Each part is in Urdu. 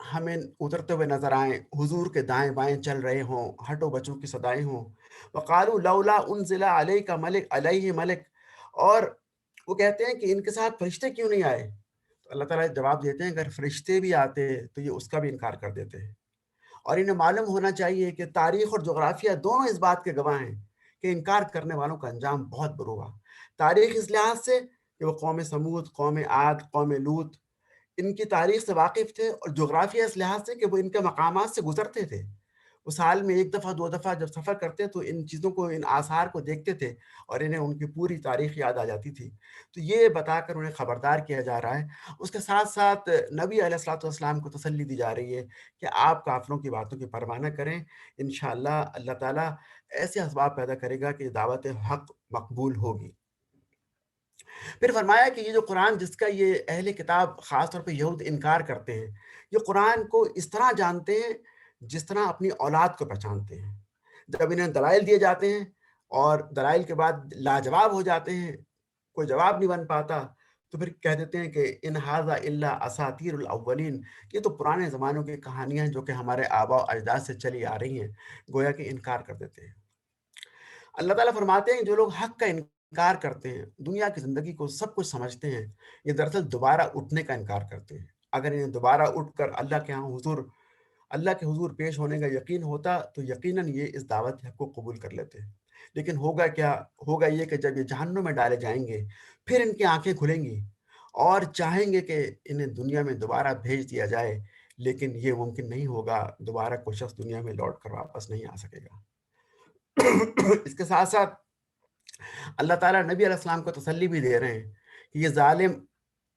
ہمیں اترتے ہوئے نظر آئیں، حضور کے دائیں بائیں چل رہے ہوں، ہٹو بچوں کی صدائیں ہوں. وقالوا لولا انزل علیک ملک علیہ ملک، اور وہ کہتے ہیں کہ ان کے ساتھ فرشتے کیوں نہیں آئے؟ تو اللہ تعالیٰ جواب دیتے ہیں اگر فرشتے بھی آتے تو یہ اس کا بھی انکار کر دیتے ہیں. اور انہیں معلوم ہونا چاہیے کہ تاریخ اور جغرافیہ دونوں اس بات کے گواہ ہیں کہ انکار کرنے والوں کا انجام بہت برا ہوا. تاریخ اس لحاظ سے کہ وہ قوم سمود، قوم عاد، قوم لوط ان کی تاریخ سے واقف تھے، اور جغرافیہ اس لحاظ سے کہ وہ ان کے مقامات سے گزرتے تھے. وہ سال میں ایک دفعہ دو دفعہ جب سفر کرتے تو ان چیزوں کو، ان آثار کو دیکھتے تھے اور انہیں ان کی پوری تاریخ یاد آ جاتی تھی. تو یہ بتا کر انہیں خبردار کیا جا رہا ہے. اس کے ساتھ ساتھ نبی علیہ الصلوۃ والسلام کو تسلی دی جا رہی ہے کہ آپ کافروں کی باتوں کی پرواہ نہ کریں، انشاءاللہ اللہ تعالیٰ ایسے اسباب پیدا کرے گا کہ دعوت حق مقبول ہوگی. پھر فرمایا کہ یہ جو قرآن جس کا یہ اہل کتاب خاص طور پہ یہود انکار کرتے ہیں، یہ قرآن کو اس طرح جانتے ہیں جس طرح اپنی اولاد کو پہچانتے ہیں. جب انہیں دلائل دیے جاتے ہیں اور دلائل کے بعد لاجواب ہو جاتے ہیں، کوئی جواب نہیں بن پاتا، تو پھر کہہ دیتے ہیں کہ ان ھذا الا اساطیر الاولین، یہ تو پرانے زمانوں کی کہانیاں ہیں جو کہ ہمارے آباء و اجداد سے چلی آ رہی ہیں. گویا کہ انکار کر دیتے ہیں. اللہ تعالیٰ فرماتے ہیں جو لوگ حق کا انکار کرتے ہیں، دنیا کی زندگی کو سب کچھ سمجھتے ہیں، یہ دراصل دوبارہ اٹھنے کا انکار کرتے ہیں. اگر انہیں دوبارہ اٹھ کر اللہ کے حضور پیش ہونے کا یقین ہوتا تو یقیناً یہ اس دعوت حق کو قبول کر لیتے. لیکن ہوگا کیا؟ ہوگا یہ کہ جب یہ جہنم میں ڈالے جائیں گے پھر ان کی آنکھیں کھلیں گی اور چاہیں گے کہ انہیں دنیا میں دوبارہ بھیج دیا جائے، لیکن یہ ممکن نہیں ہوگا. دوبارہ کوئی شخص دنیا میں لوٹ کر واپس نہیں آ سکے گا. اس کے ساتھ ساتھ اللہ تعالیٰ نبی علیہ السلام کو تسلی بھی دے رہے ہیں کہ یہ ظالم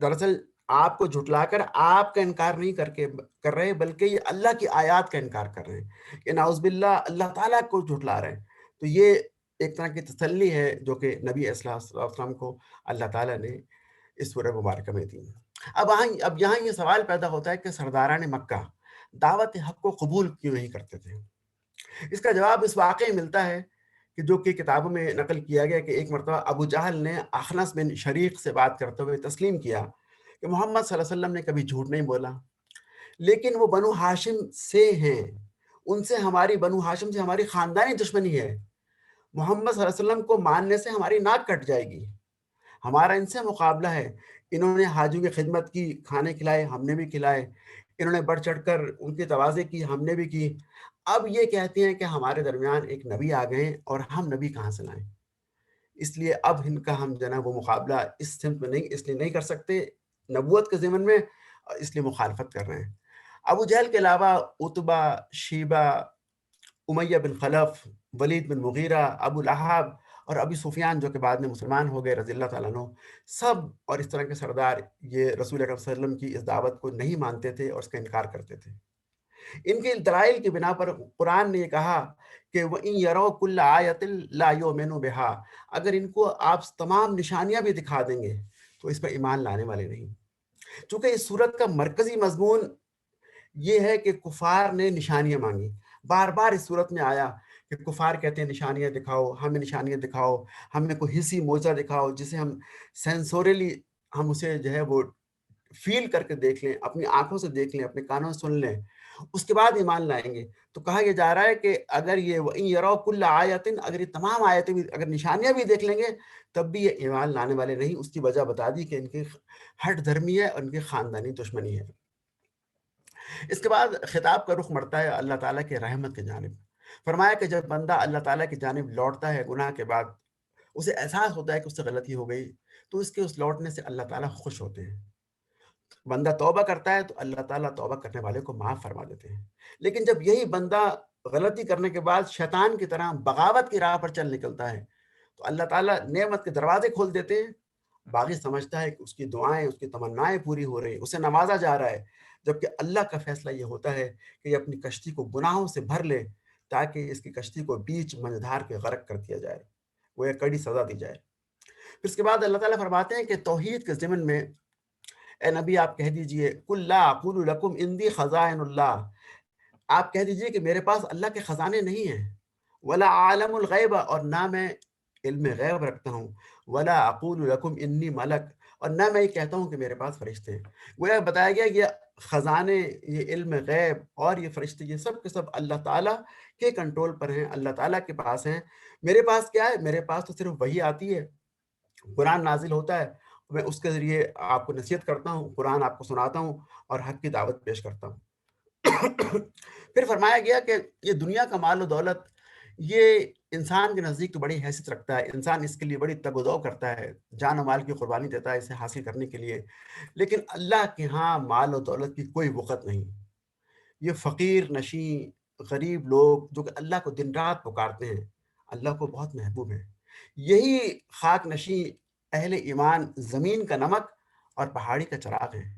دراصل آپ کو جھٹلا کر آپ کا انکار نہیں کر رہے، بلکہ یہ اللہ کی آیات کا انکار کر رہے ہیں. یہ نعوذ باللہ اللہ تعالیٰ کو جھٹلا رہے ہیں. تو یہ ایک طرح کی تسلی ہے جو کہ نبی علیہ السلام کو اللہ تعالیٰ نے اس سورہ مبارکہ میں دی. اب یہاں یہ سوال پیدا ہوتا ہے کہ سرداران مکہ دعوت حق کو قبول کیوں نہیں کرتے تھے؟ اس کا جواب اس واقعے میں ملتا ہے کہ جو کہ کتابوں میں نقل کیا گیا کہ ایک مرتبہ ابو جہل نے اخنس بن شریق سے بات کرتے ہوئے تسلیم کیا کہ محمد صلی اللہ علیہ وسلم نے کبھی جھوٹ نہیں بولا، لیکن وہ بنو ہاشم سے ہیں، ان سے بنو ہاشم سے ہماری خاندانی دشمنی ہے. محمد صلی اللہ علیہ وسلم کو ماننے سے ہماری ناک کٹ جائے گی، ہمارا ان سے مقابلہ ہے. انہوں نے حاجیوں کی خدمت کی، کھانے کھلائے، ہم نے بھی کھلائے، انہوں نے بڑھ چڑھ کر ان کی تواضع کی، ہم نے بھی کی. اب یہ کہتے ہیں کہ ہمارے درمیان ایک نبی آ گئے اور ہم نبی کہاں سے لائیں؟ اس لیے اب ان کا ہم وہ مقابلہ اس سمت میں نہیں، اس لیے نہیں کر سکتے نبوت کے ضمن میں، اس لیے مخالفت کر رہے ہیں. ابو جہل کے علاوہ اتبا، شیبہ، امیہ بن خلف، ولید بن مغیرہ، ابو لہب اور ابی سفیان جو کہ بعد میں مسلمان ہو گئے رضی اللہ تعالیٰ عنہ، سب اور اس طرح کے سردار یہ رسول اکرم صلی اللہ علیہ وسلم کی اس دعوت کو نہیں مانتے تھے اور اس کا انکار کرتے تھے. ان کے دلائل کی بنا پر قرآن نے یہ کہا کہ وَإِن يَرَوْا كُلَّ آيَةٍ لَا يُؤْمِنُوا بِهَا، اگر ان کو آپ تمام نشانیاں بھی دکھا دیں گے تو اس پر ایمان لانے والے نہیں. چونکہ اس صورت کا مرکزی مضمون یہ ہے کہ کفار نے نشانیاں مانگی. بار بار اس صورت میں آیا کہ کفار کہتے ہیں نشانیاں دکھاؤ، ہمیں نشانیاں دکھاؤ، ہمیں کوئی حصی معجزہ دکھاؤ جسے ہم سینسوریلی ہم اسے جو ہے وہ فیل کر کے دیکھ لیں، اپنی آنکھوں سے دیکھ لیں، اپنے کانوں سے سن لیں، اس کے بعد ایمان لائیں گے. تو کہا یہ جا رہا ہے کہ اگر یہ وَإِن يَرَوْا كُلَّ آيَةٍ، اگر یہ تمام آیتیں بھی، اگر نشانیاں بھی دیکھ لیں گے تب بھی یہ ایمان لانے والے نہیں. اس کی وجہ بتا دی کہ ان کی ہٹ دھرمی ہے اور ان کی خاندانی دشمنی ہے. اس کے بعد خطاب کا رخ مڑتا ہے اللہ تعالیٰ کے رحمت کی جانب. فرمایا کہ جب بندہ اللہ تعالیٰ کی جانب لوٹتا ہے گناہ کے بعد، اسے احساس ہوتا ہے کہ اس سے غلطی ہو گئی، تو اس کے اس لوٹنے سے اللہ تعالیٰ خوش ہوتے ہیں. بندہ توبہ کرتا ہے تو اللہ تعالیٰ توبہ کرنے والے کو معاف فرما دیتے ہیں. لیکن جب یہی بندہ غلطی کرنے کے بعد شیطان کی طرح بغاوت کی راہ پر چل نکلتا ہے تو اللہ تعالیٰ نعمت کے دروازے کھول دیتے ہیں. باغی سمجھتا ہے کہ اس کی دعائیں، اس کی تمنائیں پوری ہو رہی ہیں، اسے نوازا جا رہا ہے، جبکہ اللہ کا فیصلہ یہ ہوتا ہے کہ یہ اپنی کشتی کو گناہوں سے بھر لے تاکہ اس کی کشتی کو بیچ منجھدار کے غرق کر دیا جائے، وہ ایک کڑی سزا دی جائے. پھر اس کے بعد اللہ تعالیٰ فرماتے ہیں کہ توحید کے ضمن میں اے نبی آپ کہہ دیجئے قُل لَا أَقُولُ لَكُمْ عِنْدِي خَزَائِنُ اللَّهِ، آپ کہہ دیجئے کہ میرے پاس اللہ کے خزانے نہیں ہیں. وَلَا أَعْلَمُ الْغَيْبَ، اور نہ میں علم غیب رکھتا ہوں. وَلَا أَقُولُ لَكُمْ إِنِّي مَلَكٌ، اور نہ میں یہ کہتا ہوں کہ میرے پاس فرشتے ہیں. گویا بتایا گیا خزانے، یہ علم غیب اور یہ فرشتے، یہ سب کے سب اللہ تعالیٰ کے کنٹرول پر ہیں، اللہ تعالیٰ کے پاس ہیں۔ میرے پاس کیا ہے؟ میرے پاس تو صرف وہی آتی ہے، قرآن نازل ہوتا ہے، میں اس کے ذریعے آپ کو نصیحت کرتا ہوں، قرآن آپ کو سناتا ہوں اور حق کی دعوت پیش کرتا ہوں۔ پھر فرمایا گیا کہ یہ دنیا کا مال و دولت یہ انسان کے نزدیک تو بڑی حیثیت رکھتا ہے، انسان اس کے لیے بڑی تگ و دو کرتا ہے، جان و مال کی قربانی دیتا ہے اسے حاصل کرنے کے لیے، لیکن اللہ کے ہاں مال و دولت کی کوئی وقت نہیں۔ یہ فقیر نشیں غریب لوگ جو کہ اللہ کو دن رات پکارتے ہیں، اللہ کو بہت محبوب ہیں، یہی خاک نشیں اہل ایمان زمین کا نمک اور پہاڑی کا چراغ ہیں۔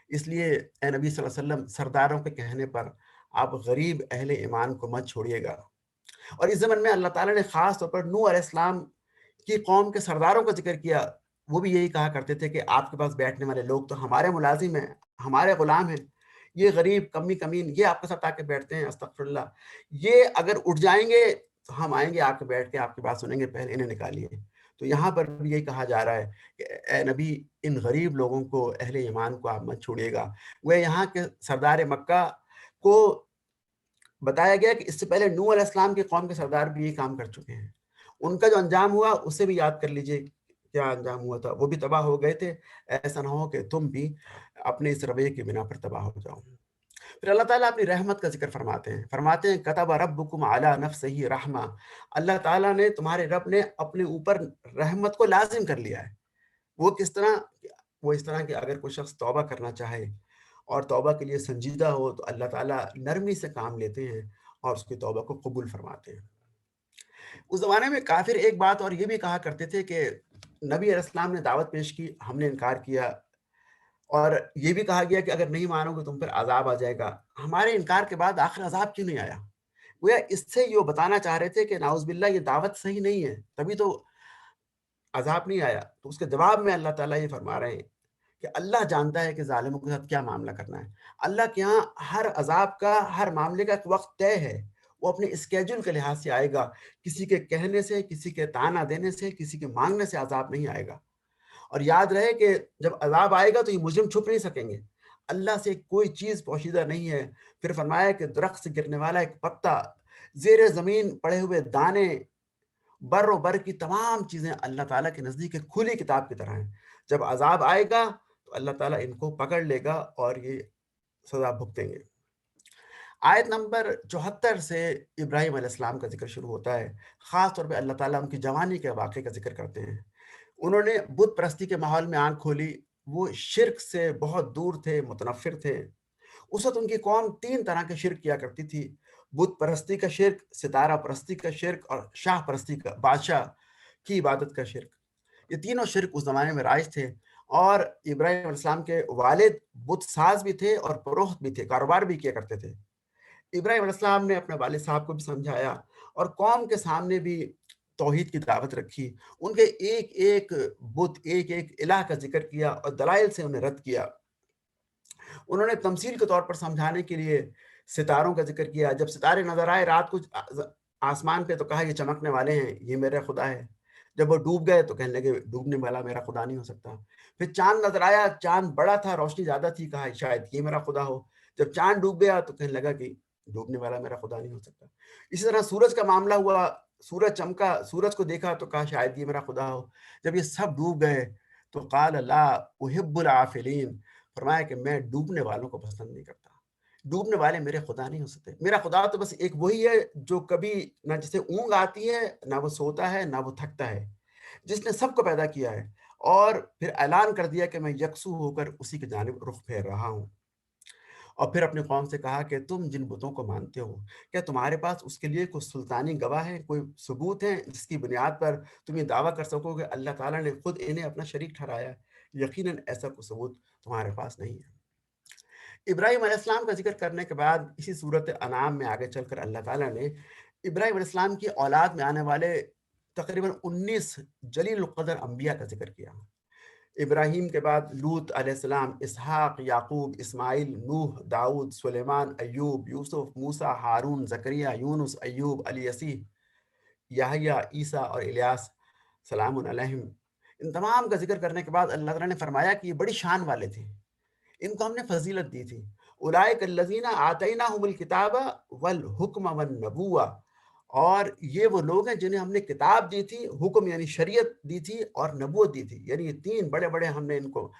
اس لیے اے نبی صلی اللہ علیہ وسلم، سرداروں کے کہنے پر آپ غریب اہل ایمان کو مت چھوڑیے گا۔ اور اس زمن میں اللہ تعالیٰ نے خاص طور پر نوح علیہ السلام کی قوم کے سرداروں کا ذکر کیا۔ وہ بھی یہی کہا کرتے تھے کہ آپ کے پاس بیٹھنے والے لوگ تو ہمارے ملازم ہیں، ہمارے غلام ہیں، یہ غریب کمی کمین یہ آپ کے ساتھ آ کے بیٹھتے ہیں، استغفر اللہ، یہ اگر اٹھ جائیں گے تو ہم آئیں گے آ کے بیٹھ کے آپ کی بات سنیں گے، پہلے انہیں نکالیے۔ تو یہاں پر بھی یہی کہا جا رہا ہے کہ اے نبی، ان غریب لوگوں کو، اہل ایمان کو آپ مت چھوڑیے گا۔ وہ یہاں کے سردار مکہ کو بتایا گیا کہ اس سے پہلے نوح علیہ السلام کی قوم کے سردار بھی یہ کام کر چکے ہیں، ان کا جو انجام ہوا اسے بھی یاد کر لیجئے کیا انجام ہوا تھا، وہ بھی تباہ ہو گئے تھے۔ ایسا نہ ہو کہ تم بھی اپنے اس رویے کی بنا پر تباہ ہو جاؤ۔ پھر اللہ تعالیٰ اپنی رحمت کا ذکر فرماتے ہیں کتب ربکم علی نفسہ رحمہ، اللہ تعالیٰ نے، تمہارے رب نے اپنے اوپر رحمت کو لازم کر لیا ہے۔ وہ کس طرح؟ وہ اس طرح کہ اگر کوئی شخص توبہ کرنا چاہے اور توبہ کے لیے سنجیدہ ہو تو اللہ تعالیٰ نرمی سے کام لیتے ہیں اور اس کی توبہ کو قبول فرماتے ہیں۔ اس زمانے میں کافر ایک بات اور یہ بھی کہا کرتے تھے کہ نبی علیہ السلام نے دعوت پیش کی، ہم نے انکار کیا، اور یہ بھی کہا گیا کہ اگر نہیں مانو گے تم پر عذاب آ جائے گا۔ ہمارے انکار کے بعد آخر عذاب کیوں نہیں آیا؟ وہ اس سے یہ بتانا چاہ رہے تھے کہ نعوذ باللہ یہ دعوت صحیح نہیں ہے، تبھی تو عذاب نہیں آیا۔ تو اس کے جواب میں اللہ تعالیٰ یہ فرما رہے ہیں کہ اللہ جانتا ہے کہ ظالموں کے ساتھ کیا معاملہ کرنا ہے۔ اللہ کے ہاں ہر عذاب کا، ہر معاملے کا ایک وقت طے ہے، وہ اپنے اسکیجول کے لحاظ سے آئے گا، کسی کے کہنے سے، کسی کے طعنہ دینے سے، کسی کے مانگنے سے عذاب نہیں آئے گا۔ اور یاد رہے کہ جب عذاب آئے گا تو یہ مجرم چھپ نہیں سکیں گے، اللہ سے کوئی چیز پوشیدہ نہیں ہے۔ پھر فرمایا کہ درخت سے گرنے والا ایک پتا، زیر زمین پڑے ہوئے دانے، بر و بر کی تمام چیزیں اللہ تعالیٰ کے نزدیک ایک کھلی کتاب کی طرح ہیں۔ جب عذاب آئے گا تو اللہ تعالیٰ ان کو پکڑ لے گا اور یہ سزا بھگتیں گے۔ آیت نمبر 74 سے ابراہیم علیہ السلام کا ذکر شروع ہوتا ہے۔ خاص طور پہ اللہ تعالیٰ ان کی جوانی کے واقعے کا ذکر کرتے ہیں۔ انہوں نے بت پرستی کے ماحول میں آنکھ کھولی، وہ شرک سے بہت دور تھے، متنفر تھے۔ اس وقت ان کی قوم 3 طرح کے شرک کیا کرتی تھی: بت پرستی کا شرک، ستارہ پرستی کا شرک اور شاہ پرستی کا، بادشاہ کی عبادت کا شرک۔ یہ تینوں شرک اس زمانے میں رائج تھے، اور ابراہیم علیہ السلام کے والد بت ساز بھی تھے اور پروہت بھی تھے، کاروبار بھی کیا کرتے تھے۔ ابراہیم علیہ السلام نے اپنے والد صاحب کو بھی سمجھایا اور قوم کے سامنے بھی توحید کی دعوت رکھی، ان کے ایک ایک بت، ایک ایک الہ کا ذکر کیا اور دلائل سے انہیں رد کیا۔ انہوں نے تمثیل کے طور پر سمجھانے کے لیے ستاروں کا ذکر کیا، جب ستارے نظر آئے رات کو آسمان پہ تو کہا یہ چمکنے والے ہیں، یہ میرا خدا ہے۔ جب وہ ڈوب گئے تو کہنے لگے ڈوبنے والا میرا خدا نہیں ہو سکتا۔ پھر چاند نظر آیا، چاند بڑا تھا، روشنی زیادہ تھی، کہا شاید یہ میرا خدا ہو۔ جب چاند ڈوب گیا تو کہنے لگا کہ ڈوبنے والا میرا خدا نہیں ہو سکتا۔ اسی طرح سورج کا معاملہ ہوا، سورج چمکا، سورج کو دیکھا تو کہا شاید یہ میرا خدا ہو۔ جب یہ سب ڈوب گئے تو قال لا احب العافلین، فرمایا کہ میں ڈوبنے والوں کو پسند نہیں کرتا، ڈوبنے والے میرے خدا نہیں ہو سکتے۔ میرا خدا تو بس ایک وہی ہے جو کبھی نہ جسے اونگ آتی ہے، نہ وہ سوتا ہے، نہ وہ تھکتا ہے، جس نے سب کو پیدا کیا ہے اور پھر اعلان کر دیا کہ میں یکسو ہو کر اسی کی جانب رخ پھیر رہا ہوں۔ اور پھر اپنی قوم سے کہا کہ تم جن بتوں کو مانتے ہو، کیا تمہارے پاس اس کے لیے کوئی سلطانی گواہ ہے، کوئی ثبوت ہے جس کی بنیاد پر تم یہ دعویٰ کر سکو کہ اللہ تعالیٰ نے خود انہیں اپنا شریک ٹھہرایا ہے؟ یقیناً ایسا کوئی ثبوت تمہارے پاس نہیں ہے۔ ابراہیم علیہ السلام کا ذکر کرنے کے بعد اسی صورت انعام میں آگے چل کر اللہ تعالیٰ نے ابراہیم علیہ السلام کی اولاد میں آنے والے تقریباً 19 جلیل القدر انبیاء کا ذکر کیا۔ ابراہیم کے بعد لوط علیہ السلام، اسحاق، یعقوب، اسماعیل، نوح، داؤد، سلیمان، ایوب، یوسف، موسیٰ، ہارون، زکریا، یونس، ایوب، الیسیح، یحییٰ، عیسیٰ اور الیاس سلام علیہم۔ ان تمام کا ذکر کرنے کے بعد اللہ تعالیٰ نے فرمایا کہ یہ بڑی شان والے تھے، ان کو ہم نے فضیلت دی تھی. اولئک الذین آتیناہم الکتاب والحکم والنبوہ، اور یہ وہ لوگ ہیں جنہیں ہم نے کتاب دی تھی، حکم یعنی شریعت دی تھی، اور نبوت دی تھی. یعنی یہ تین بڑے بڑے ہم نے ان کو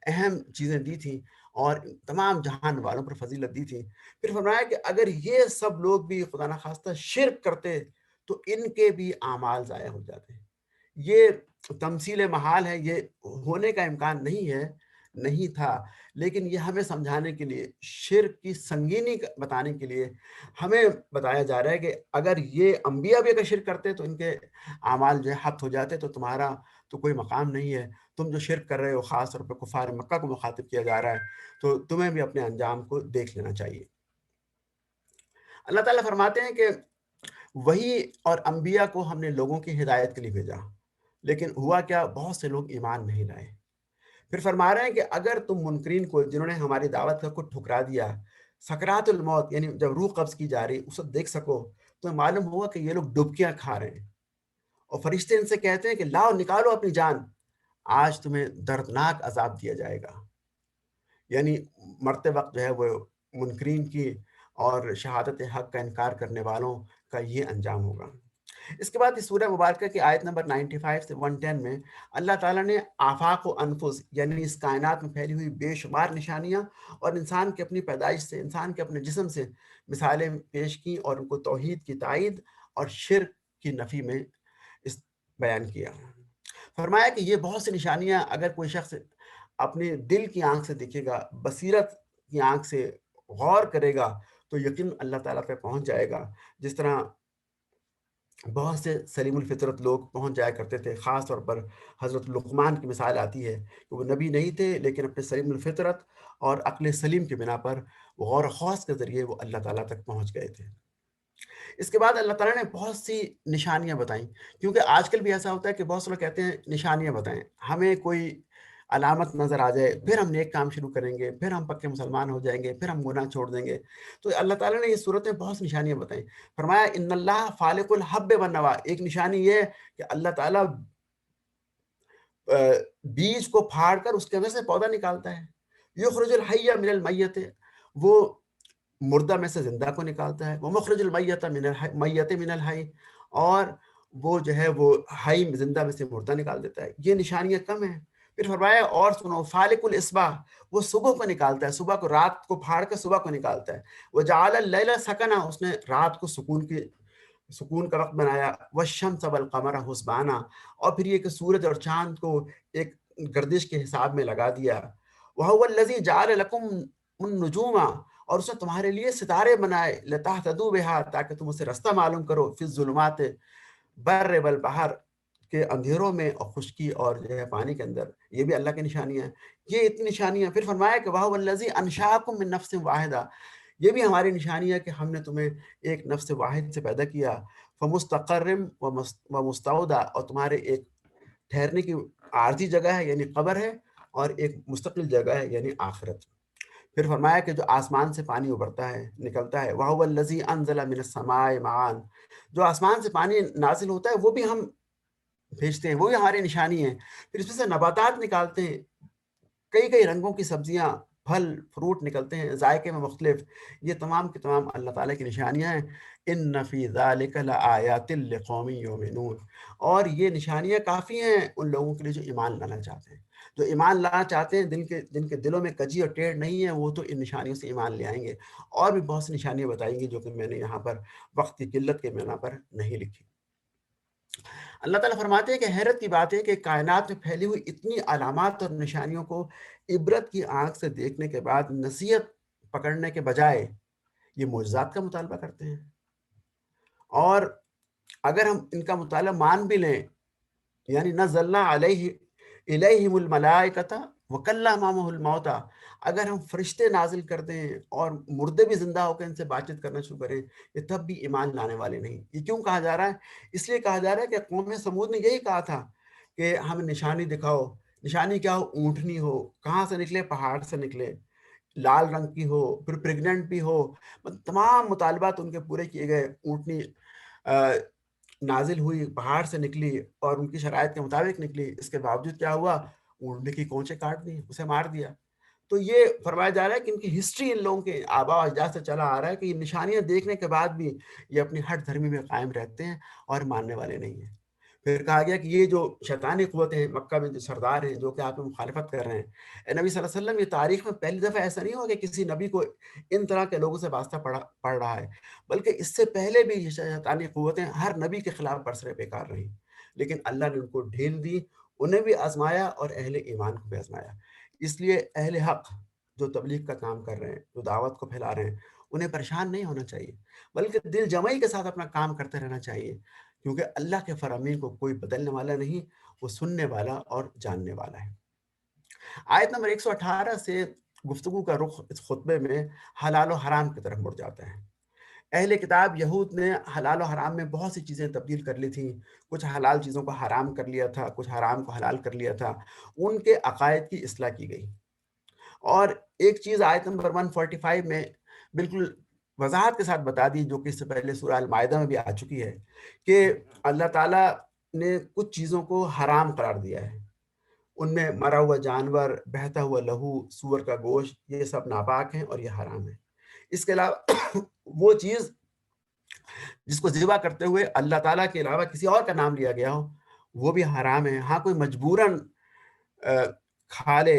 اہم چیزیں دی تھیں اور تمام جہان والوں پر فضیلت دی تھی. پھر فرمایا کہ اگر یہ سب لوگ بھی خدا نخواستہ شرک کرتے تو ان کے بھی اعمال ضائع ہو جاتے ہیں. یہ تمثیل محال ہے، یہ ہونے کا امکان نہیں ہے، نہیں تھا، لیکن یہ ہمیں سمجھانے کے لیے، شرک کی سنگینی بتانے کے لیے ہمیں بتایا جا رہا ہے کہ اگر یہ انبیاء بھی اگر شرک کرتے تو ان کے اعمال جو ہے حت ہو جاتے، تو تمہارا تو کوئی مقام نہیں ہے. تم جو شرک کر رہے ہو، خاص طور پہ کفار مکہ کو مخاطب کیا جا رہا ہے، تو تمہیں بھی اپنے انجام کو دیکھ لینا چاہیے. اللہ تعالیٰ فرماتے ہیں کہ وہی اور انبیاء کو ہم نے لوگوں کی ہدایت کے لیے بھیجا، لیکن ہوا کیا، بہت سے لوگ ایمان نہیں لائے. پھر فرما رہے ہیں کہ اگر تم منکرین کو، جنہوں نے ہماری دعوت کا کو ٹھکرا دیا، سکرات الموت یعنی جب روح قبض کی جا رہی اسے دیکھ سکو، تو معلوم ہوا کہ یہ لوگ ڈبکیاں کھا رہے ہیں، اور فرشتے ان سے کہتے ہیں کہ لاؤ، نکالو اپنی جان، آج تمہیں دردناک عذاب دیا جائے گا. یعنی مرتے وقت جو ہے وہ منکرین کی اور شہادت حق کا انکار کرنے والوں کا یہ انجام ہوگا. اس کے بعد اس سورہ مبارکہ کی آیت نمبر 95 سے 110 میں اللہ تعالیٰ نے آفاق و انفس یعنی اس کائنات میں پھیلی ہوئی بے شمار نشانیاں اور انسان کی اپنی پیدائش سے، انسان کے اپنے جسم سے مثالیں پیش کی، اور ان کو توحید کی تائید اور شرک کی نفی میں اس بیان کیا. فرمایا کہ یہ بہت سی نشانیاں اگر کوئی شخص اپنے دل کی آنکھ سے دیکھے گا، بصیرت کی آنکھ سے غور کرے گا، تو یقین اللہ تعالیٰ پہ پہنچ جائے گا. جس طرح بہت سے سلیم الفطرت لوگ پہنچ جایا کرتے تھے. خاص طور پر حضرت لقمان کی مثال آتی ہے کہ وہ نبی نہیں تھے، لیکن اپنے سلیم الفطرت اور عقل سلیم کی بنا پر غور و خوض کے ذریعے وہ اللہ تعالیٰ تک پہنچ گئے تھے. اس کے بعد اللہ تعالیٰ نے بہت سی نشانیاں بتائیں، کیونکہ آج کل بھی ایسا ہوتا ہے کہ بہت سے لوگ کہتے ہیں نشانیاں بتائیں، ہمیں کوئی علامت نظر آ جائے، پھر ہم نیک کام شروع کریں گے، پھر ہم پکے مسلمان ہو جائیں گے، پھر ہم گناہ چھوڑ دیں گے. تو اللہ تعالیٰ نے یہ صورت میں بہت سی نشانیاں بتائیں. فرمایا ان اللہ فالق الحب والنوا، ایک نشانی یہ کہ اللہ تعالیٰ بیج کو پھاڑ کر اس کے اندر سے پودا نکالتا ہے. یخرج الحی من المیت، وہ مردہ میں سے زندہ کو نکالتا ہے. وہ مخرج المیت من الحی، اور وہ جو ہے وہ حی زندہ میں سے مردہ نکال دیتا ہے. یہ نشانیاں کم ہیں. پھر فرمایا اور سنو، فالق الاصباح، وہ صبح کو نکالتا ہے، صبح کو، رات کو پھاڑ کر صبح کو نکالتا ہے. وجعل اللیل سکنا، اس نے رات کو سکون کا وقت بنایا. والشمس والقمر حسبانا، اور پھر یہ کہ سورج اور چاند کو ایک گردش کے حساب میں لگا دیا. وَهُوَ الَّذِي جَعَلَ لَكُمُ النُّجُومَ، اور اس نے تمہارے لیے ستارے بنائے. لَتَهْتَدُوا بِهَا، تاکہ تم اسے رستہ معلوم کرو. فِي الظُّلُمَاتِ بر والبحر، کے اندھیروں میں اور خشکی اور جو ہے پانی کے اندر. یہ بھی اللہ کی نشانیاں ہیں. یہ اتنی نشانیاں. پھر فرمایا کہ وَهُوَ الَّذِي أَنشَأَكُم مِّن نَفْسٍ وَاحِدَةٍ، یہ بھی ہماری نشانی ہے کہ ہم نے تمہیں ایک نفس واحد سے پیدا کیا. فَمُسْتَقَرٍّ وَمُسْتَوْدَىٰ، اور تمہارے ایک ٹھہرنے کی عارضی جگہ ہے یعنی قبر ہے، اور ایک مستقل جگہ ہے یعنی آخرت. پھر فرمایا کہ جو آسمان سے پانی ابھرتا ہے، نکلتا ہے. وَهُوَ الَّذِي أَنزَلَ مِنَ السَّمَاءِ مَاءً، جو آسمان سے پانی نازل ہوتا ہے وہ بھی ہم بھیجتے ہیں، وہ بھی ہماری نشانی ہے. پھر اس میں سے نباتات نکالتے ہیں، کئی کئی رنگوں کی سبزیاں، پھل فروٹ نکلتے ہیں، ذائقے میں مختلف. یہ تمام کی تمام اللہ تعالیٰ کی نشانیاں ہیں. ان فی ذالک لآیات لقوم یؤمنون، اور یہ نشانیاں کافی ہیں ان لوگوں کے لیے جو ایمان لانا چاہتے ہیں. جو ایمان لانا چاہتے ہیں، جن کے دلوں میں کجی اور ٹیڑھ نہیں ہے، وہ تو ان نشانیوں سے ایمان لے آئیں گے. اور بھی بہت سی نشانیاں بتائیں گی جو کہ میں نے یہاں پر وقت کی قلت کے بنا پر نہیں لکھی. اللہ تعالیٰ فرماتے ہیں کہ حیرت کی بات ہے کہ کائنات میں پھیلی ہوئی اتنی علامات اور نشانیوں کو عبرت کی آنکھ سے دیکھنے کے بعد نصیحت پکڑنے کے بجائے یہ معجزات کا مطالبہ کرتے ہیں. اور اگر ہم ان کا مطالعہ مان بھی لیں، یعنی نزلنا علیہ الیہم الملائکۃ وکلمہم الموتیٰ، اگر ہم فرشتے نازل کر دیں اور مردے بھی زندہ ہو کے ان سے بات چیت کرنا شروع کریں، یہ تب بھی ایمان لانے والے نہیں. یہ کیوں کہا جا رہا ہے؟ اس لیے کہا جا رہا ہے کہ قوم سمود نے یہی کہا تھا کہ ہمیں نشانی دکھاؤ. نشانی کیا ہو؟ اونٹنی ہو. کہاں سے نکلے؟ پہاڑ سے نکلے. لال رنگ کی ہو، پھر پریگننٹ بھی ہو. تمام مطالبات ان کے پورے کیے گئے. اونٹنی نازل ہوئی، پہاڑ سے نکلی اور ان کی شرائط کے مطابق نکلی. اس کے باوجود کیا ہوا؟ اونٹنے کی کونچیں کاٹ دی، اسے مار دیا. تو تو یہ فرمایا جا رہا ہے کہ ان کی ہسٹری ان لوگوں کے آبا و اجداد سے چلا آ رہا ہے کہ یہ نشانیاں دیکھنے کے بعد بھی یہ اپنی ہٹ دھرمی میں قائم رہتے ہیں اور ماننے والے نہیں ہیں۔ پھر کہا گیا کہ یہ جو شیطانی قوتیں ہیں مکہ میں جو سردار ہیں جو کہ آپ میں مخالفت کر رہے ہیں، اے نبی صلی اللہ علیہ وسلم یہ تاریخ میں پہلی دفعہ ایسا نہیں ہوا کہ کسی نبی کو ان طرح کے لوگوں سے واسطہ پڑ رہا ہے، بلکہ اس سے پہلے بھی یہ شیطانی قوتیں ہر نبی کے خلاف برسر پیکار رہیں، لیکن اللہ نے ان کو ڈھیل دی، انہیں بھی آزمایا اور اہل ایمان کو بھی آزمایا۔ اس لیے اہل حق جو تبلیغ کا کام کر رہے ہیں، جو دعوت کو پھیلا رہے ہیں، انہیں پریشان نہیں ہونا چاہیے، بلکہ دل جمعی کے ساتھ اپنا کام کرتے رہنا چاہیے، کیونکہ اللہ کے فرامین کو کوئی بدلنے والا نہیں، وہ سننے والا اور جاننے والا ہے۔ آیت نمبر 118 سے گفتگو کا رخ اس خطبے میں حلال و حرام کی طرف مڑ جاتا ہے۔ اہل کتاب یہود نے حلال و حرام میں بہت سی چیزیں تبدیل کر لی تھیں، کچھ حلال چیزوں کو حرام کر لیا تھا، کچھ حرام کو حلال کر لیا تھا، ان کے عقائد کی اصلاح کی گئی۔ اور ایک چیز آیت نمبر 145 میں بالکل وضاحت کے ساتھ بتا دی، جو کہ اس سے پہلے سورہ المائدہ میں بھی آ چکی ہے، کہ اللہ تعالیٰ نے کچھ چیزوں کو حرام قرار دیا ہے، ان میں مرا ہوا جانور، بہتا ہوا لہو، سور کا گوشت، یہ سب ناپاک ہیں اور یہ حرام ہے۔ اس کے علاوہ وہ چیز جس کو ذبح کرتے ہوئے اللہ تعالیٰ کے علاوہ کسی اور کا نام لیا گیا ہو، وہ بھی حرام ہے۔ ہاں کوئی مجبوراً کھا لے،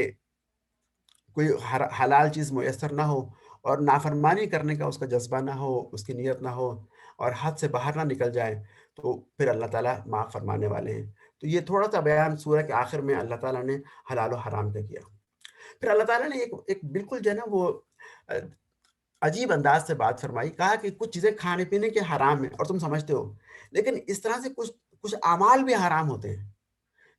کوئی حلال چیز میسر نہ ہو اور نافرمانی کرنے کا اس کا جذبہ نہ ہو، اس کی نیت نہ ہو اور حد سے باہر نہ نکل جائے، تو پھر اللہ تعالیٰ معاف فرمانے والے ہیں۔ تو یہ تھوڑا سا بیان سورہ کے آخر میں اللہ تعالیٰ نے حلال و حرام کا کیا۔ پھر اللہ تعالیٰ نے ایک بالکل جو ہے نا وہ عجیب انداز سے بات فرمائی، کہا کہ کچھ چیزیں کھانے پینے کے حرام ہیں اور تم سمجھتے ہو، لیکن اس طرح سے کچھ اعمال بھی حرام ہوتے ہیں۔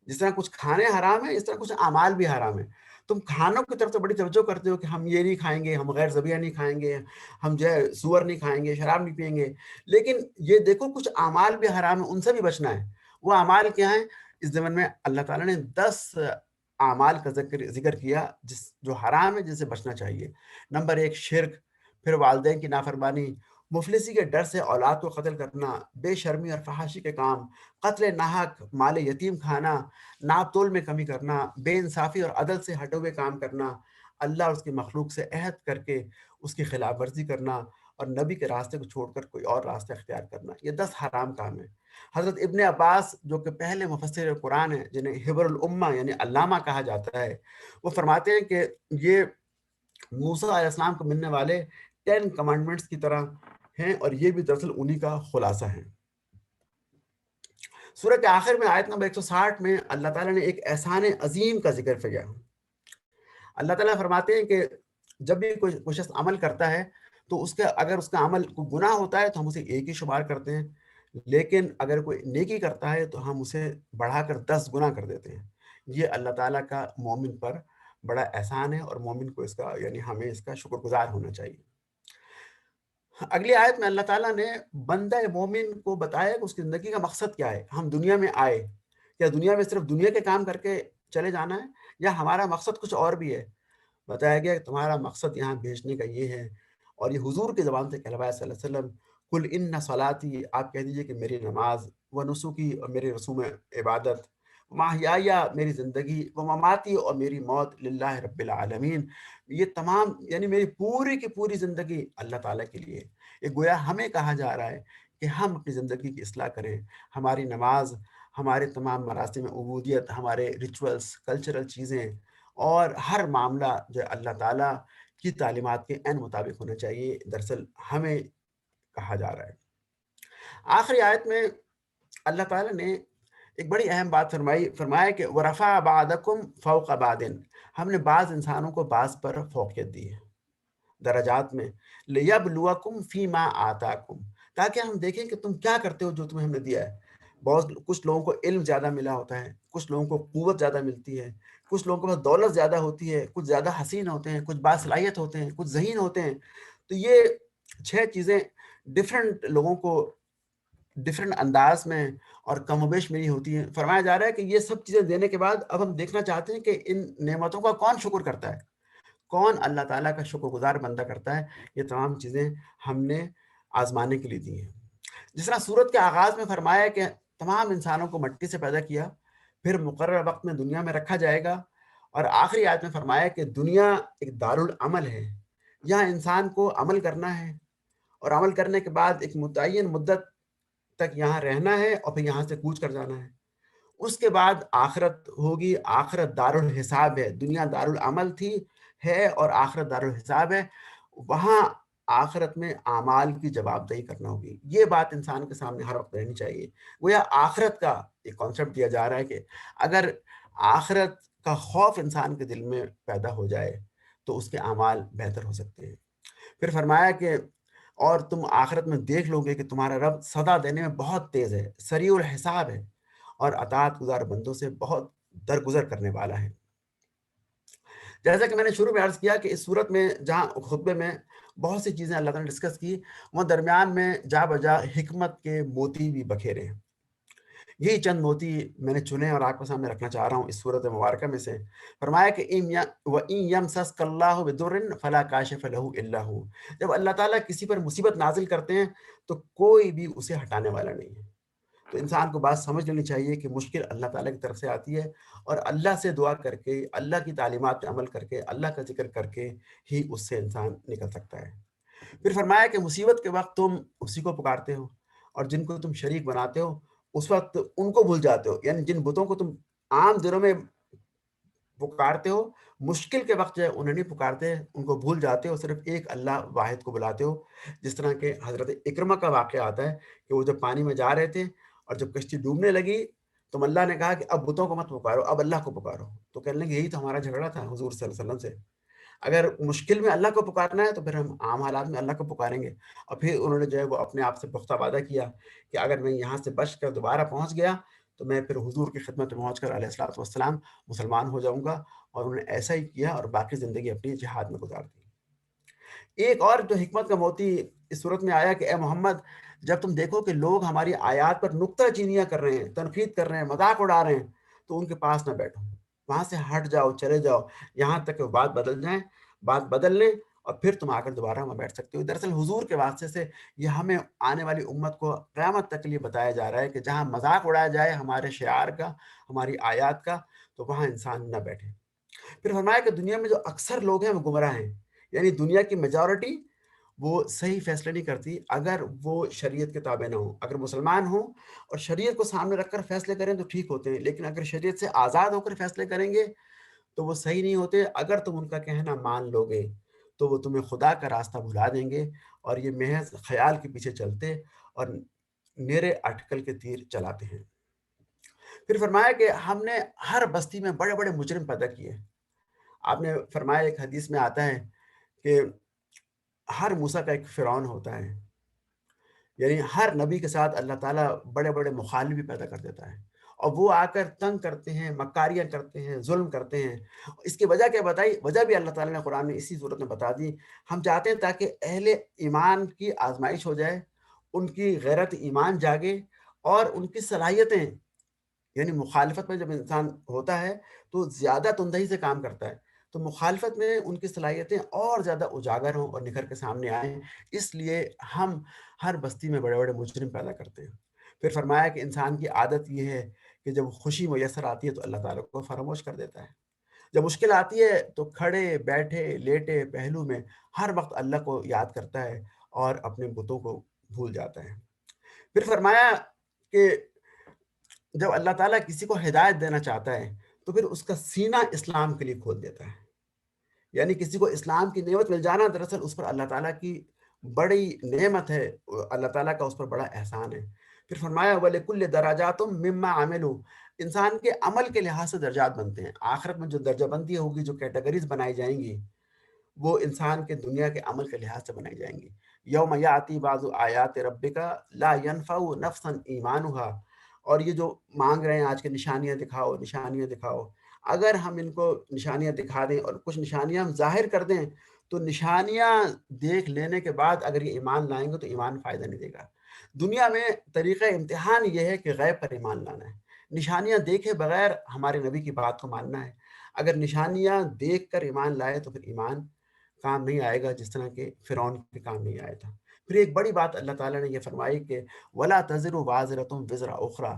جس طرح کچھ کھانے حرام ہیں، اس طرح کچھ اعمال بھی حرام ہیں۔ تم کھانوں کی طرف تو بڑی توجہ کرتے ہو کہ ہم یہ نہیں کھائیں گے، ہم غیر ذبیحہ نہیں کھائیں گے، ہم جو ہے سور نہیں کھائیں گے، شراب نہیں پئیں گے، لیکن یہ دیکھو کچھ اعمال بھی حرام ہیں، ان سے بھی بچنا ہے۔ وہ اعمال کیا ہیں؟ اس ضمن میں اللہ تعالیٰ نے 10 اعمال کا ذکر کیا جو حرام ہے، جن سے بچنا چاہیے۔ نمبر 1 شرک، پھر والدین کی نافرمانی، مفلسی کے ڈر سے اولاد کو قتل کرنا، بے شرمی اور فحاشی کے کام، قتل ناحق، مال یتیم کھانا، ناپ تول میں کمی کرنا، بے انصافی اور عدل سے ہٹے ہوئے کام کرنا، اللہ اور اس کی مخلوق سے عہد کر کے اس کی خلاف ورزی کرنا اور نبی کے راستے کو چھوڑ کر کوئی اور راستہ اختیار کرنا، یہ 10 حرام کام ہیں۔ حضرت ابن عباس جو کہ پہلے مفسر قرآن ہیں، جنہیں حبر الامہ یعنی علامہ کہا جاتا ہے، وہ فرماتے ہیں کہ یہ موسیٰ علیہ السلام کو ملنے والے 10 کمانڈمنٹس کی طرح ہیں، اور یہ بھی دراصل انہی کا خلاصہ ہے۔ سورہ کے آخر میں آیت نمبر 160 میں اللہ تعالیٰ نے ایک احسان عظیم کا ذکر کیا۔ اللہ تعالیٰ فرماتے ہیں کہ جب بھی کوئی شخص عمل کرتا ہے تو اگر اس کا عمل کوئی گناہ ہوتا ہے تو ہم اسے ایک ہی شمار کرتے ہیں، لیکن اگر کوئی نیکی کرتا ہے تو ہم اسے بڑھا کر 10 گنا کر دیتے ہیں۔ یہ اللہ تعالیٰ کا مومن پر بڑا احسان ہے، اور مومن کو اس کا یعنی ہمیں اس کا شکر گزار ہونا چاہیے۔ اگلی آیت میں اللہ تعالیٰ نے بندہ مومن کو بتایا کہ اس کی زندگی کا مقصد کیا ہے۔ ہم دنیا میں آئے، کیا دنیا میں صرف دنیا کے کام کر کے چلے جانا ہے، یا ہمارا مقصد کچھ اور بھی ہے؟ بتایا گیا کہ تمہارا مقصد یہاں بھیجنے کا یہ ہے، اور یہ حضور کی زبان سے کہلوایا صلی اللہ علیہ وسلم، قل ان صلاتی، آپ کہہ دیجئے کہ میری نماز، و نسکی، اور میری رسوم عبادت، محیایا، میری زندگی، و مماتی، اور میری موت، للہ رب العالمین، یہ تمام یعنی میری پوری کی پوری زندگی اللہ تعالیٰ کے لیے۔ یہ گویا ہمیں کہا جا رہا ہے کہ ہم اپنی زندگی کی اصلاح کریں، ہماری نماز، ہمارے تمام مراسم عبودیت، ہمارے ریچولز، کلچرل چیزیں، اور ہر معاملہ جو اللہ تعالیٰ کی تعلیمات کے عین مطابق ہونا چاہیے، دراصل ہمیں کہا جا رہا ہے۔ آخری آیت میں اللہ تعالیٰ نے ایک بڑی اہم بات فرمایا کہ وَرَفَعَ بَعْضَكُمْ فَوْقَ بَعْضٍ، ہم نے بعض انسانوں کو بعض پر فوقیت دی ہے درجات میں، لِيَبْلُوَكُمْ فِي مَا آتَاكُمْ، تاکہ ہم دیکھیں کہ تم کیا کرتے ہو جو تمہیں ہم نے دیا ہے۔ کچھ لوگوں کو علم زیادہ ملا ہوتا ہے، کچھ لوگوں کو قوت زیادہ ملتی ہے، کچھ لوگوں کے پاس دولت زیادہ ہوتی ہے، کچھ زیادہ حسین ہوتے ہیں، کچھ باصلاحیت ہوتے ہیں، کچھ ذہین ہوتے ہیں۔ تو یہ 6 چیزیں ڈفرینٹ لوگوں کو ڈفرینٹ انداز میں اور کم و بیش میری ہوتی ہیں۔ فرمایا جا رہا ہے کہ یہ سب چیزیں دینے کے بعد اب ہم دیکھنا چاہتے ہیں کہ ان نعمتوں کا کون شکر کرتا ہے، کون اللہ تعالیٰ کا شکر گزار بندہ کرتا ہے۔ یہ تمام چیزیں ہم نے آزمانے کے لیے دی ہیں۔ جس طرح سورت کے آغاز میں فرمایا کہ تمام انسانوں کو مٹی سے پیدا کیا، پھر مقرر وقت میں دنیا میں رکھا جائے گا، اور آخری آیت میں فرمایا کہ دنیا ایک دارالعمل ہے، یہاں انسان کو عمل کرنا ہے اور عمل کرنے کے بعد ایک متعین مدت تک یہاں رہنا ہے اور پھر یہاں سے کوچ کر جانا ہے۔ اس کے بعد آخرت ہوگی، آخرت دارالحساب ہے، دنیا دارالعمل تھی ہے اور آخرت دارالحساب ہے، وہاں آخرت میں اعمال کی جواب دہی کرنا ہوگی۔ یہ بات انسان کے سامنے ہر وقت رہنی چاہیے۔ گویا آخرت کا ایک کانسیپٹ دیا جا رہا ہے کہ اگر آخرت کا خوف انسان کے دل میں پیدا ہو جائے تو اس کے اعمال بہتر ہو سکتے ہیں۔ پھر فرمایا کہ اور تم آخرت میں دیکھ لو گے کہ تمہارا رب سزا دینے میں بہت تیز ہے، سریع الحساب ہے اور اطاعت گزار بندوں سے بہت درگزر کرنے والا ہے۔ جیسا کہ میں نے شروع میں عرض کیا کہ اس صورت میں جہاں خطبے میں بہت سی چیزیں اللہ تعالیٰ نے ڈسکس کی، وہ درمیان میں جا بجا حکمت کے موتی بھی بکھیرے ہیں۔ یہی چند موتی میں نے چنے اور آپ کے سامنے رکھنا چاہ رہا ہوں اس صورت مبارکہ میں سے۔ فرمایا کہ وَإِن يَمْسَسْكَ اللَّهُ بِضُرٍّ فَلَا كَاشِفَ لَهُ إِلَّا هُوَ، جب اللہ تعالیٰ کسی پر مصیبت نازل کرتے ہیں تو کوئی بھی اسے ہٹانے والا نہیں ہے۔ تو انسان کو بات سمجھ لینی چاہیے کہ مشکل اللہ تعالیٰ کی طرف سے آتی ہے اور اللہ سے دعا کر کے، اللہ کی تعلیمات پہ عمل کر کے، اللہ کا ذکر کر کے ہی اس سے انسان نکل سکتا ہے۔ پھر فرمایا کہ مصیبت کے وقت تم اسی کو پکارتے ہو اور جن کو تم شریک بناتے ہو اس وقت ان کو بھول جاتے ہو، یعنی جن بتوں کو تم عام دنوں میں پکارتے ہو، مشکل کے وقت جو ہے انہیں نہیں پکارتے، ان کو بھول جاتے ہو، صرف ایک اللہ واحد کو بلاتے ہو۔ جس طرح کہ حضرت اکرمہ کا واقعہ آتا ہے کہ وہ جب پانی میں جا رہے تھے اور جب کشتی ڈوبنے لگی تو اللہ نے کہا کہ اب بتوں کو مت پکارو، اب اللہ کو پکارو۔ تو کہنے لگے یہی تو ہمارا جھگڑا تھا حضور صلی اللہ علیہ وسلم سے، اگر مشکل میں اللہ کو پکارنا ہے تو پھر ہم عام حالات میں اللہ کو پکاریں گے۔ اور پھر انہوں نے جو ہے وہ اپنے آپ سے پختہ وعدہ کیا کہ اگر میں یہاں سے بچ کر دوبارہ پہنچ گیا تو میں پھر حضور کی خدمت میں پہنچ کر علیہ الصلوۃ والسلام مسلمان ہو جاؤں گا، اور انہوں نے ایسا ہی کیا اور باقی زندگی اپنی جہاد میں گزار دی۔ ایک اور جو حکمت کا موتی اس صورت میں آیا کہ اے محمد، جب تم دیکھو کہ لوگ ہماری آیات پر نکتہ چینیاں کر رہے ہیں، تنقید کر رہے ہیں، مذاق اڑا رہے ہیں، تو ان کے پاس نہ بیٹھو، وہاں سے ہٹ جاؤ، چلے جاؤ، یہاں تک کہ وہ بات بدل لیں اور پھر تم آ کر دوبارہ وہاں بیٹھ سکتے ہو۔ دراصل حضور کے واسطے سے یہ ہمیں آنے والی امت کو قیامت تک کے لیے بتایا جا رہا ہے کہ جہاں مذاق اڑایا جائے ہمارے شعار کا، ہماری آیات کا، تو وہاں انسان نہ بیٹھے۔ پھر فرمایا کہ دنیا میں جو اکثر لوگ ہیں وہ گمراہ ہیں، یعنی دنیا کی میجورٹی وہ صحیح فیصلے نہیں کرتی اگر وہ شریعت کے تابع نہ ہوں۔ اگر مسلمان ہوں اور شریعت کو سامنے رکھ کر فیصلے کریں تو ٹھیک ہوتے ہیں، لیکن اگر شریعت سے آزاد ہو کر فیصلے کریں گے تو وہ صحیح نہیں ہوتے۔ اگر تم ان کا کہنا مان لو گے تو وہ تمہیں خدا کا راستہ بھلا دیں گے اور یہ محض خیال کے پیچھے چلتے اور نیرے اٹکل کے تیر چلاتے ہیں۔ پھر فرمایا کہ ہم نے ہر بستی میں بڑے بڑے مجرم پیدا کیے۔ آپ نے فرمایا ایک حدیث میں آتا ہے کہ ہر موسیٰ کا ایک فرعون ہوتا ہے، یعنی ہر نبی کے ساتھ اللہ تعالیٰ بڑے بڑے مخالف بھی پیدا کر دیتا ہے اور وہ آ کر تنگ کرتے ہیں، مکاریاں کرتے ہیں، ظلم کرتے ہیں۔ اس کی وجہ کیا بتائی؟ وجہ بھی اللہ تعالیٰ نے قرآن میں اسی صورت میں بتا دی۔ ہم چاہتے ہیں تاکہ اہل ایمان کی آزمائش ہو جائے، ان کی غیرت ایمان جاگے اور ان کی صلاحیتیں، یعنی مخالفت میں جب انسان ہوتا ہے تو زیادہ تندہی سے کام کرتا ہے، تو مخالفت میں ان کی صلاحیتیں اور زیادہ اجاگر ہوں اور نکھر کے سامنے آئیں، اس لیے ہم ہر بستی میں بڑے بڑے مجرم پیدا کرتے ہیں۔ پھر فرمایا کہ انسان کی عادت یہ ہے کہ جب خوشی میسر آتی ہے تو اللہ تعالیٰ کو فراموش کر دیتا ہے، جب مشکل آتی ہے تو کھڑے بیٹھے لیٹے پہلو میں ہر وقت اللہ کو یاد کرتا ہے اور اپنے بتوں کو بھول جاتا ہے۔ پھر فرمایا کہ جب اللہ تعالیٰ کسی کو ہدایت دینا چاہتا ہے تو پھر اس کا سینہ اسلام کے لیے کھول دیتا ہے، یعنی کسی کو اسلام کی نعمت مل جانا دراصل اس پر اللہ تعالیٰ کی بڑی نعمت ہے، اللہ تعالیٰ کا اس پر بڑا احسان ہے۔ پھر فرمایا وَلِكُلِّ دَرَجَاتٌ مِّمَّا عَمِلُوا، انسان کے عمل کے لحاظ سے درجات بنتے ہیں۔ آخرت میں جو درجہ بندی ہوگی، جو کیٹیگریز بنائی جائیں گی، وہ انسان کے دنیا کے عمل کے لحاظ سے بنائی جائیں گی۔ یوم یاتی بعض آیات ربک لا ینفع نفسا ایمانها، اور یہ جو مانگ رہے ہیں آج کے نشانیاں دکھاؤ نشانیاں دکھاؤ، اگر ہم ان کو نشانیاں دکھا دیں اور کچھ نشانیاں ہم ظاہر کر دیں تو نشانیاں دیکھ لینے کے بعد اگر یہ ایمان لائیں گے تو ایمان فائدہ نہیں دے گا۔ دنیا میں طریقہ امتحان یہ ہے کہ غیب پر ایمان لانا ہے، نشانیاں دیکھے بغیر ہمارے نبی کی بات کو ماننا ہے۔ اگر نشانیاں دیکھ کر ایمان لائے تو پھر ایمان کام نہیں آئے گا، جس طرح کہ فرعون کے کام نہیں آیا تھا۔ پھر ایک بڑی بات اللہ تعالیٰ نے یہ فرمائی کہ وَلَا تَزِرُ وَازِرَةٌ وِزْرَ أُخْرَىٰ،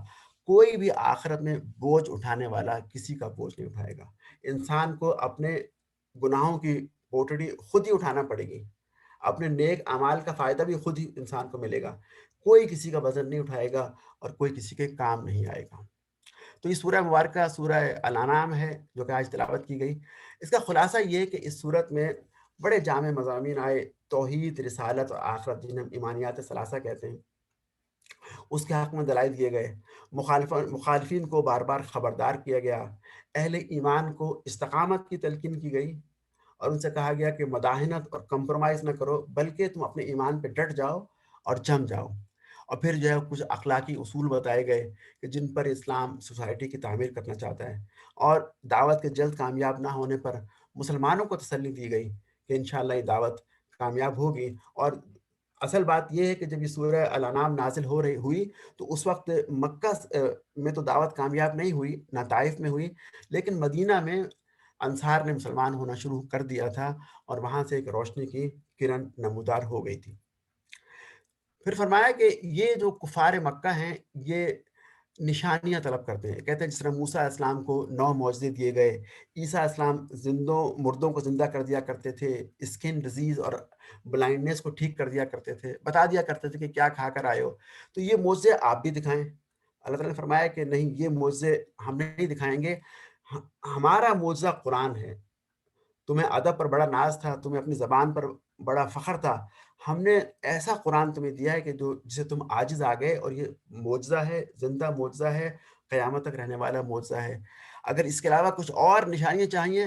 کوئی بھی آخرت میں بوجھ اٹھانے والا کسی کا بوجھ نہیں اٹھائے گا. انسان کو اپنے گناہوں کی پوٹڑی خود ہی اٹھانا پڑے گی. اپنے نیک اعمال کا فائدہ بھی خود ہی انسان کو ملے گا. کوئی کسی کا وزن نہیں اٹھائے گا اور کوئی کسی کے کام نہیں آئے گا. تو یہ سورہ مبارکہ سورہ الانعام ہے جو کہ آج تلاوت کی گئی. اس کا خلاصہ یہ ہے کہ اس صورت میں بڑے جامع مضامین آئے. توحید، رسالت اور آخرت، جنہیں ہم ایمانیات ثلاثہ کہتے ہیں، اس کے حق میں دلائل دیے گئے. مخالفین کو بار بار خبردار کیا گیا. اہل ایمان کو استقامت کی تلقین کی گئی اور ان سے کہا گیا کہ مداہنت اور کمپرومائز نہ کرو، بلکہ تم اپنے ایمان پہ ڈٹ جاؤ اور جم جاؤ. اور پھر جو ہے کچھ اخلاقی اصول بتائے گئے کہ جن پر اسلام سوسائٹی کی تعمیر کرنا چاہتا ہے. اور دعوت کے جلد کامیاب نہ ہونے پر مسلمانوں کو تسلی دی گئی کہ انشاءاللہ یہ دعوت کامیاب ہوگی. اور اصل بات یہ ہے کہ جب یہ سورہ الانعام نازل ہوئی تو اس وقت مکہ میں تو دعوت کامیاب نہیں ہوئی، نہ طائف میں ہوئی، لیکن مدینہ میں انصار نے مسلمان ہونا شروع کر دیا تھا اور وہاں سے ایک روشنی کی کرن نمودار ہو گئی تھی. پھر فرمایا کہ یہ جو کفار مکہ ہیں یہ نشانیاں طلب کرتے ہیں. کہتے ہیں جس طرح موسیٰ علیہ السلام کو 9 معجزے دیے گئے، عیسیٰ علیہ السلام مردوں کو زندہ کر دیا کرتے تھے، اسکن ڈیزیز اور بلائنڈنس کو ٹھیک کر دیا کرتے تھے، بتا دیا کرتے تھے کہ کیا کھا کر آئے ہو، تو یہ معجزے آپ بھی دکھائیں. اللہ تعالیٰ نے فرمایا کہ نہیں، یہ معجزے ہم نہیں دکھائیں گے، ہمارا معجزہ قرآن ہے. تمہیں ادب پر بڑا ناز تھا، تمہیں اپنی زبان پر بڑا فخر تھا، ہم نے ایسا قرآن تمہیں دیا ہے کہ جسے تم عاجز آ گئے، اور یہ معجزہ ہے، زندہ معجزہ ہے، قیامت تک رہنے والا معجزہ ہے. اگر اس کے علاوہ کچھ اور نشانیاں چاہیے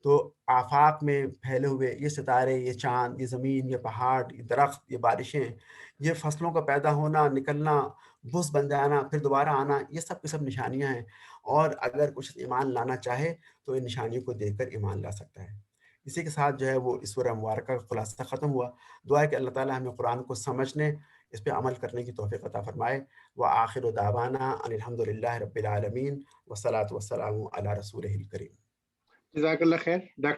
تو آفاق میں پھیلے ہوئے یہ ستارے، یہ چاند، یہ زمین، یہ پہاڑ، یہ درخت، یہ بارشیں، یہ فصلوں کا پیدا ہونا، نکلنا، بھس بن جانا، پھر دوبارہ آنا، یہ سب کی سب نشانیاں ہیں. اور اگر کچھ ایمان لانا چاہے تو ان نشانیوں کو دیکھ کر ایمان لا سکتا ہے. اسی کے ساتھ جو ہے وہ اس سورہ مبارکہ کا خلاصہ ختم ہوا. دعا ہے کہ اللہ تعالیٰ ہمیں قرآن کو سمجھنے، اس پہ عمل کرنے کی توفیق عطا فرمائے. وآخر دعوانا ان الحمد للہ رب العالمین والصلاة والسلام علی رسولہ الکریم. جزاک اللہ خیر ڈاکٹر